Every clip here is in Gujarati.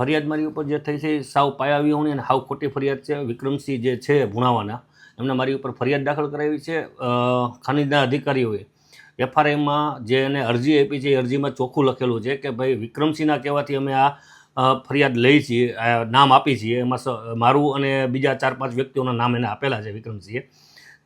ફરિયાદ મારી ઉપર જે થઈ છે સાવ પાયાવિહોણી અને સાવ ખોટી ફરિયાદ છે. વિક્રમસિંહ જે છે ભુણાવાના, એમને મારી ઉપર ફરિયાદ દાખલ કરાવી છે. ખનીજના અધિકારીઓએ એફઆરઆઈમાં જે એને અરજી આપી છે એ અરજીમાં ચોખ્ખું લખેલું છે કે ભાઈ વિક્રમસિંહના કહેવાથી અમે આ ફરિયાદ લઈ છીએ, નામ આપી છીએ. એમાં મારું અને બીજા 4-5 વ્યક્તિઓના નામ એને આપેલા છે વિક્રમસિંહે,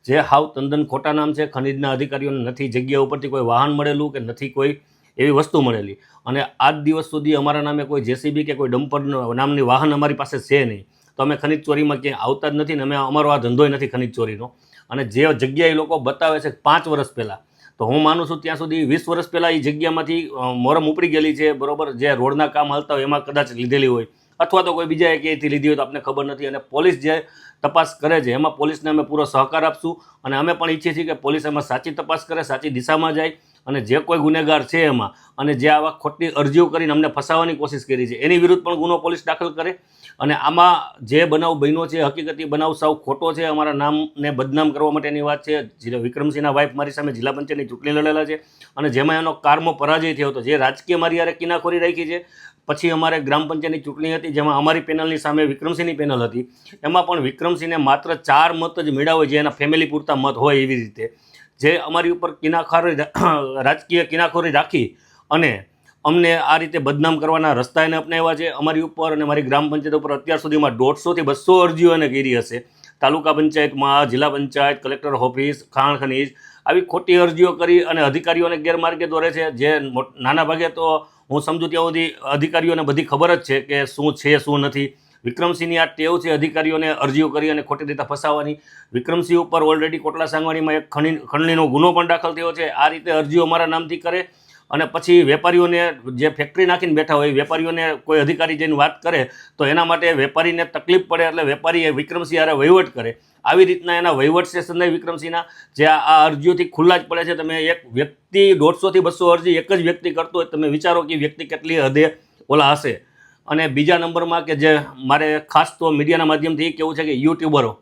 જે હાવ તદ્દન ખોટા નામ છે. ખનીજના અધિકારીઓને નથી જગ્યા ઉપરથી કોઈ વાહન મળેલું કે નથી કોઈ એવી વસ્તુ મળેલી, અને આજ દિવસ સુધી અમારા નામે કોઈ જેસીબી કે કોઈ ડમ્પર નામની વાહન અમારી પાસે છે નહીં. તો અમે ખનીજ ચોરીમાં ક્યાંય આવતા જ નથી ને અમે અમારો આ ધંધોય નથી ખનીજ ચોરીનો. અને જે જગ્યા એ લોકો બતાવે છે 5 વર્ષ પહેલાં, તો હું માનું છું ત્યાં સુધી 20 વર્ષ પહેલાં એ જગ્યામાંથી મોરમ ઉપડી ગયેલી છે, બરાબર. જે રોડના કામ હાલતા હોય એમાં કદાચ લીધેલી હોય, અથવા તો કોઈ બીજા ક્યાંયથી લીધી હોય તો આપણે ખબર નથી. અને પોલીસ જે તપાસ કરે છે એમાં પોલીસને અમે પૂરો સહકાર આપશું, અને અમે પણ ઈચ્છીએ છીએ કે પોલીસ એમાં સાચી તપાસ કરે, સાચી દિશામાં જાય, અને જે કોઈ ગુનેગાર છે એમાં, અને જે આવા ખોટી અરજીઓ કરીને અમને ફસાવવાની કોશિશ કરી છે એની વિરુદ્ધ પણ ગુનો પોલીસ દાખલ કરે. અને આમાં જે બનાવ બન્યો છે હકીકતી બનાવ સાવ ખોટો છે. અમારા નામને બદનામ કરવા માટેની વાત છે. વિક્રમસિંહના વાઇફ મારી સામે જિલ્લા પંચાયતની ચૂંટણી લડેલા છે, અને જેમાં એનો કારમો પરાજય થયો હતો. જે રાજકીય મારી યારે કિનાખોરી રાખી છે. પછી અમારે ગ્રામ પંચાયતની ચૂંટણી હતી જેમાં અમારી પેનલની સામે વિક્રમસિંહની પેનલ હતી. એમાં પણ વિક્રમસિંહને માત્ર 4 મત જ મળ્યા હોય, જે એના ફેમિલી પૂરતા મત હોય એવી રીતે જે અમારી ઉપર રાજકીય કિનાખોરી રાખી અને અમને આ રીતે બદનામ કરવાના રસ્તા એને અપનાવ્યા છે. અમારી ઉપર અને મારી ગ્રામ પંચાયત ઉપર અત્યાર સુધીમાં 150 થી 200 અરજીઓ એને કરી હશે. તાલુકા પંચાયતમાં, જિલ્લા પંચાયત, કલેક્ટર ઓફિસ, ખાણ ખનીજ, આવી ખોટી અરજીઓ કરી અને અધિકારીઓને ગેરમાર્ગે દોરે છે. જે નાના ભાગે તો હું સમજુ ત્યાં સુધી અધિકારીઓને બધી ખબર જ છે કે શું છે શું નથી. વિક્રમસિંહની આ ટેવ છે અધિકારીઓને અરજીઓ કરી અને ખોટી રીતે ફસાવવાની. વિક્રમસિંહ ઉપર ઓલરેડી કોટલા સાંગવાણીમાં એક ખંડણીનો ગુનો પણ દાખલ થયો છે. આ રીતે અરજીઓ અમારા નામથી કરે અને પછી વેપારીઓને, જે ફેક્ટરી નાખીને બેઠા હોય વેપારીઓને કોઈ અધિકારી જઈને વાત કરે તો એના માટે વેપારીને તકલીફ પડે, એટલે વેપારીએ વિક્રમસિંહ હારે વહીવટ કરે. આવી રીતના એના વહીવટ છે સંજય વિક્રમસિંહના, જે આ અરજીઓથી ખુલ્લા જ પડે છે. તમે એક વ્યક્તિ 150 થી 200 અરજી એક જ વ્યક્તિ કરતો હોય, તમે વિચારો કે વ્યક્તિ કેટલી હદે ઓલા હશે. અને બીજા નંબરમાં કે જે મારે ખાસ તો મીડિયાના માધ્યમથી કહેવું છે કે યુટ્યુબરો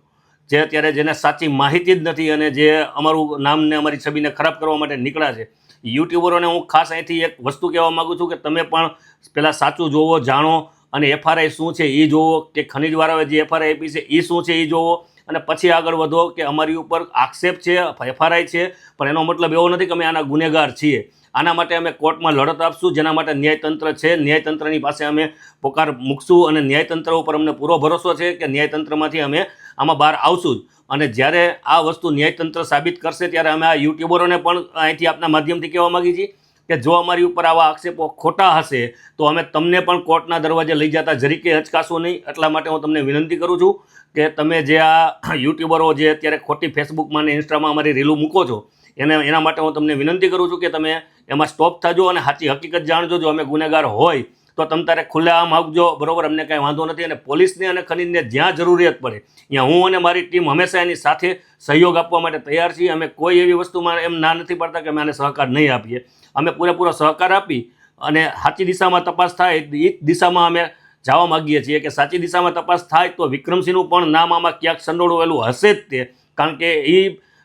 જે અત્યારે જેને સાચી માહિતી જ નથી અને જે અમારું નામને અમારી છબીને ખરાબ કરવા માટે નીકળ્યા છે, યુટ્યુબરોને હું ખાસ અહીંથી એક વસ્તુ કહેવા માગું છું કે તમે પણ પહેલાં સાચું જોવો, જાણો, અને એફઆરઆઈ શું છે એ જોવો, કે ખનીજવાળાએ જે એફઆરઆઈ આપી છે એ શું છે એ જોવો, અને પછી આગળ વધો. કે અમારી ઉપર આક્ષેપ છે, એફઆરઆઈ છે, પણ એનો મતલબ એવો નથી કે અમે આના ગુનેગાર છીએ. આના માટે અમે કોર્ટમાં લડત આપશું, જેના માટે ન્યાયતંત્ર છે. ન્યાયતંત્રની પાસે અમે પોકાર મૂકશું અને ન્યાયતંત્ર ઉપર અમને પૂરો ભરોસો છે કે ન્યાયતંત્રમાંથી અમે આમાં બહાર આવશું જ. અને જ્યારે આ વસ્તુ ન્યાયતંત્ર સાબિત કરશે ત્યારે અમે આ યુટ્યુબરોને પણ અહીંથી આપના માધ્યમથી કહેવા માગીએ છીએ કે જો અમારી ઉપર આવા આક્ષેપો ખોટા હશે તો અમે તમને પણ કોર્ટના દરવાજે લઈ જતા જરીકે હચકાશો નહીં. એટલા માટે હું તમને વિનંતી કરું છું કે તમે જે આ યુટ્યુબરો જે અત્યારે ખોટી ફેસબુકમાં અને ઇન્સ્ટામાં અમારી રીલું મૂકો છો એના માટે હું તમને વિનંતી કરું છું કે તમે એમાં સ્ટોપ થજો અને સાચી હકીકત જાણજો. જો અમે ગુનેગાર હોય તો તમે તારે ખુલ્લેઆમ આવજો, બરાબર. અમને કાંઈ વાંધો નથી. અને પોલીસને અને ખનીજને જ્યાં જરૂરિયાત પડે ત્યાં હું અને મારી ટીમ હંમેશા એની સાથે સહયોગ આપવા માટે તૈયાર છીએ. અમે કોઈ એવી વસ્તુમાં એમ ના નથી પાડતા કે અમે આને સહકાર નહીં આપીએ. અમે પૂરેપૂરો સહકાર આપી અને સાચી દિશામાં તપાસ થાય એ જ દિશામાં અમે જવા માગીએ છીએ. કે સાચી દિશામાં તપાસ થાય તો વિક્રમસિંહનું પણ નામ આમાં ક્યાંક સંડોવાયેલું હશે જ તે, કારણ કે એ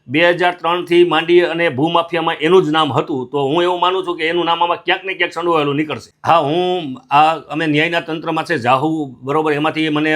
2003થી માંડી અને ભૂમાફિયામાં એનું જ નામ હતું. તો હું એવું માનું છું કે એનું નામ આમાં ક્યાંક ને ક્યાંક સંડોવાયેલું નીકળશે. હા, અમે ન્યાયના તંત્રમાં છે જાહું, બરાબર. એમાંથી મને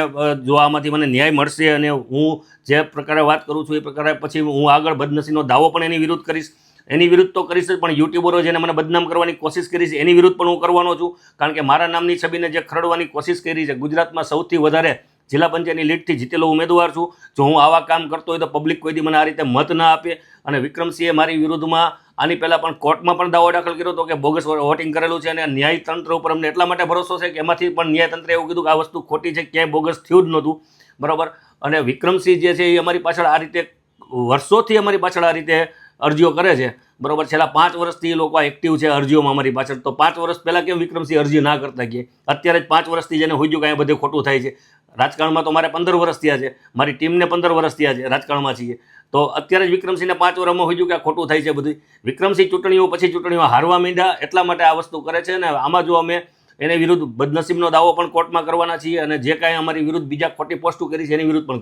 જો આમાંથી મને ન્યાય મળશે અને હું જે પ્રકારે વાત કરું છું એ પ્રકારે પછી હું આગળ બદનસીનો દાવો પણ એની વિરુદ્ધ કરીશ. એની વિરુદ્ધ તો કરીશ જ, પણ યુટ્યુબરો જેને મને બદનામ કરવાની કોશિશ કરી છે એની વિરુદ્ધ પણ હું કરવાનો છું. કારણ કે મારા નામની છબીને જે ખરડવાની કોશિશ કરી છે, ગુજરાતમાં સૌથી વધારે જિલ્લા પંચાયતની લીડથી જીતેલો ઉમેદવાર છું. જો હું આવા કામ કરતો હોય તો પબ્લિક કોઈ દી મને આ રીતે મત ના આપે. અને વિક્રમસિંહે મારી વિરુદ્ધમાં આની પહેલાં પણ કોર્ટમાં પણ દાવો દાખલ કર્યો હતો કે બોગસ વોટિંગ કરેલું છે. અને ન્યાયતંત્ર ઉપર અમને એટલા માટે ભરોસો છે કે એમાંથી પણ ન્યાયતંત્રે એવું કીધું કે આ વસ્તુ ખોટી છે, ક્યાંય બોગસ થયું જ નહોતું, બરાબર. અને વિક્રમસિંહ જે છે એ અમારી પાછળ આ રીતે વર્ષોથી અમારી પાછળ આ રીતે અરજીઓ કરે છે, બરાબર. છેલ્લા 5 વર્ષથી એ લોકો એક્ટિવ છે અરજીઓમાં અમારી પાછળ. તો 5 વર્ષ પહેલાં કેમ વિક્રમસિંહ અરજી ના કરતા કે અત્યારે જ 5 વર્ષથી જેને હોઈ ગયું કે બધું ખોટું થાય છે. રાજકારણમાં તો મારે 15 વર્ષ થયા છે, મારી ટીમને 15 વર્ષ થયા છે, રાજકારણમાં છીએ. તો અત્યારે જ વિક્રમસિંહને 5 વર્ષમાં હોઈ ગયું કે આ ખોટું થાય છે બધું. વિક્રમસિંહ ચૂંટણીઓ પછી ચૂંટણીઓ હારવા માંડ્યા એટલા માટે આ વસ્તુ કરે છે. અને આમાં જો અમે એની વિરુદ્ધ બદનસીબનો દાવો પણ કોર્ટમાં કરવાના છીએ અને જે કાંઈ અમારી વિરુદ્ધ બીજા ખોટી પોસ્ટો કરી છે એની વિરુદ્ધ પણ